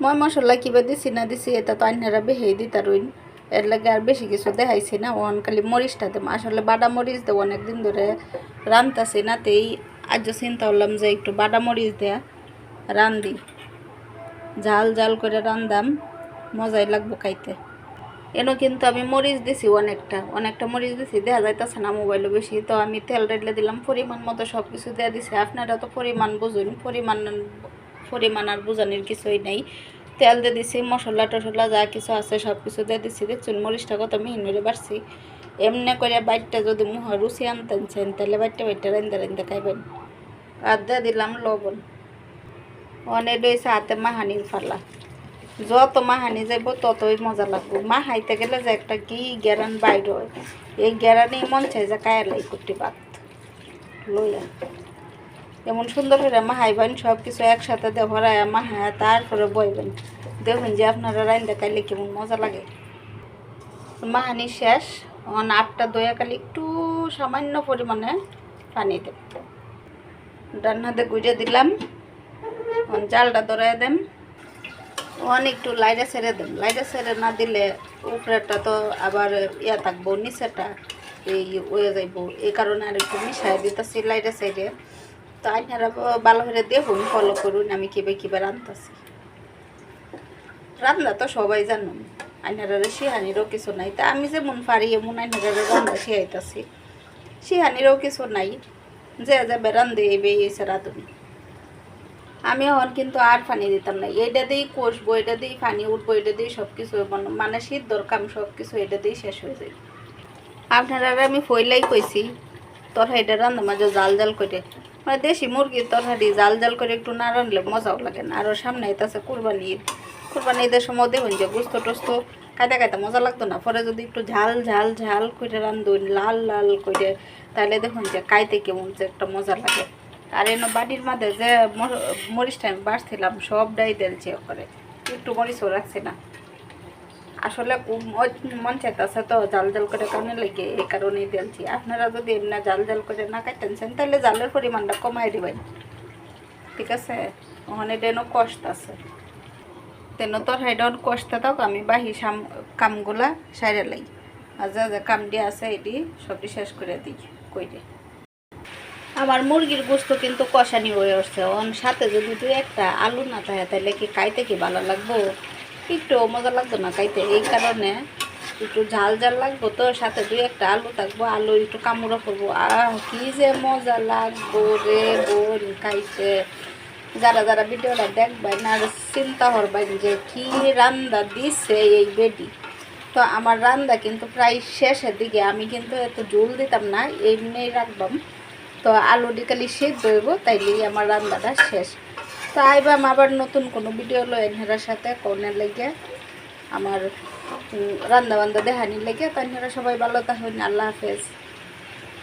মই মশলা কিবা দিছি না দিছি এটা তো আইনারা বেহেই দিতা রইন, এর লাগে আর বেশি কিছু দেখাইছি না। ওন খালি মরিচটা দেবো, আসলে বাটা মরিচ দেবো, অনেকদিন ধরে রানতাছি না, তেই আজ চিন্তা করলাম যে একটু বাটা মরিচ দেয়া রান্ধি, ঝাল ঝাল করে রান্দাম, মজাই লাগবো খাইতে। এনো কিন্তু আমি মরিচ দিছি অনেকটা অনেকটা মরিচ দিছি, দেখা যাইতেছে না মোবাইলে বেশি, তো আমি তেল রেডলে দিলাম পরিমাণ মতো, সব কিছু দেওয়া দিছি। আপনারা তো পরিমাণ বুঝুন, পরিমাণ আর বুঝানোর কিছুই নেই। তেল দিয়ে দিছি, মশলা টশলা যা কিছু আছে সব কিছু দিয়ে দিছি। দেখছুন মরিচটা কত মিহিন করে বাড়ছি। এমনি করে বাইটটা যদি মুহ রুচি আনতেন তাহলে বাইটটা রান্দা রান্দা খাইবেন। আর দিয়ে দিলাম লবণ। অনেক রয়েছে হাতে মাহানির ফালা, যত মাহানি যাইব ততই মজা লাগবে। মাহাইতে গেলে যে একটা কি গ্যারান বাইর হয়, এই গ্যারানেই মন চাই যে কায়ালাই কুটি ভাত লইয়া এমন সুন্দর করে মাহাইবেন, সব কিছু একসাথে দিয়ে ভরায় মাহায় তারপরে বইবেন, দেখুন যে আপনারা রাইন্দা খাইলে কেমন মজা লাগে। মাহানি শেষ, আটটা দয়া কালি একটু সামান্য পরিমাণে পানি দেব, ডান্নাতে গুঁজে দিলাম, জালটা ধরাই দেন, একটু লাইটা ছেড়ে দেন। লাইটা ছেড়ে না দিলে উপরেটা তো আবার ইয়া থাকবো, নিচেটা এই ওয়ে যাইব, এই কারণে আর একটু মিশাই দিতেছি লাইটা ছেড়ে। তো আপনারা ভালো করে দেখুন, ফলো করুন আমি কিভাবে রান্তাছি। রান্না তো সবাই জানুন, আইনারা শিহানিরও কিছু নাই, তা আমি যেমন পারি এমন আইনারা রান্না শিখাইতেছি, শিহানিরও কিছু নাই, যে যাবে রান্ধে এসে রাঁধুনি। আমি এখন কিন্তু আর পানি দিতাম না, এটা দিয়েই কষবো, এটা দিয়েই পানি উঠবো, এটা দিয়ে সব কিছু মানে সিদ্ধর কাম সব কিছু এটা দিয়েই শেষ হয়ে যায়। আপনারা আমি ফইলাই কইছি তরকারিটা রান্না মাঝে জাল জাল করে, মানে দেশি মুরগির তরকারি জাল জাল করে একটু না রানলে মজাও লাগে না। আরও সামনে আইতাছে কুরবানি ঈদ, কুরবানি ঈদের সময় দেখুন যে গোস্ত টোস্ত খাইতে খাইতে মজা লাগতো না, পরে যদি একটু ঝাল ঝাল ঝাল করে রান্ধুন লাল লাল করে, তাহলে দেখুন যে খাইতে কেমন যে একটা মজা লাগে। আর এনে বাড়ির মাঝে যে মরিচটা আমি বাড়ছিলাম সবটাই দেলছি করে, একটু মরিচও রাখছি না। আসলে মন চাইতেছে তো জাল জাল করে কারণে লেগে, এই কারণেই দিয়েছি। আপনারা যদি এমনি জাল জাল করে না খাইতেছেন তাহলে জালের পরিমাণটা কমাই দিবেন, ঠিক আছে। ওখানে ডেনো কষ্ট আছে, তেন তোর হাইডন কষ্টে থাক, আমি বাহি কামগুলা সাইরে লাই, আর যা যা কাম দিয়ে আছে এটি সবটি শেষ করে দিই কইরে। আমার মুরগির গোস্ত কিন্তু কষানি হয়ে আসছে, সাথে যদি তুই একটা আলু না থাকে তাহলে কি খাইতে কি ভালো লাগবো, একটু মজা লাগতো না খাইতে। এই কারণে একটু ঝাল ঝাল লাগবো, তো সাথে দুই একটা আলু থাকবো, আলু একটু কামড়া করবো, কি যে মজা লাগবো রে বোন খাইতে। যারা যারা ভিডিওটা দেখবেন আর চিন্তা করবেন যে কি রান্না দিছে এই বেডি। তো আমার রান্না কিন্তু প্রায় শেষের দিকে, আমি কিন্তু এত জল দিতাম না, এমনি রাখবাম। তো আলু ডিকালি সিদ্ধ হইব, তাইলেই আমার রান্নাটা শেষ। তো আইবাম আবার নতুন কোনো ভিডিও লো এনহেরার সাথে কোনের লেগে, আমার রান্না বান্না দেখানির লেগে। তাই সবাই ভালো থাকুন, আল্লাহ হাফেজ।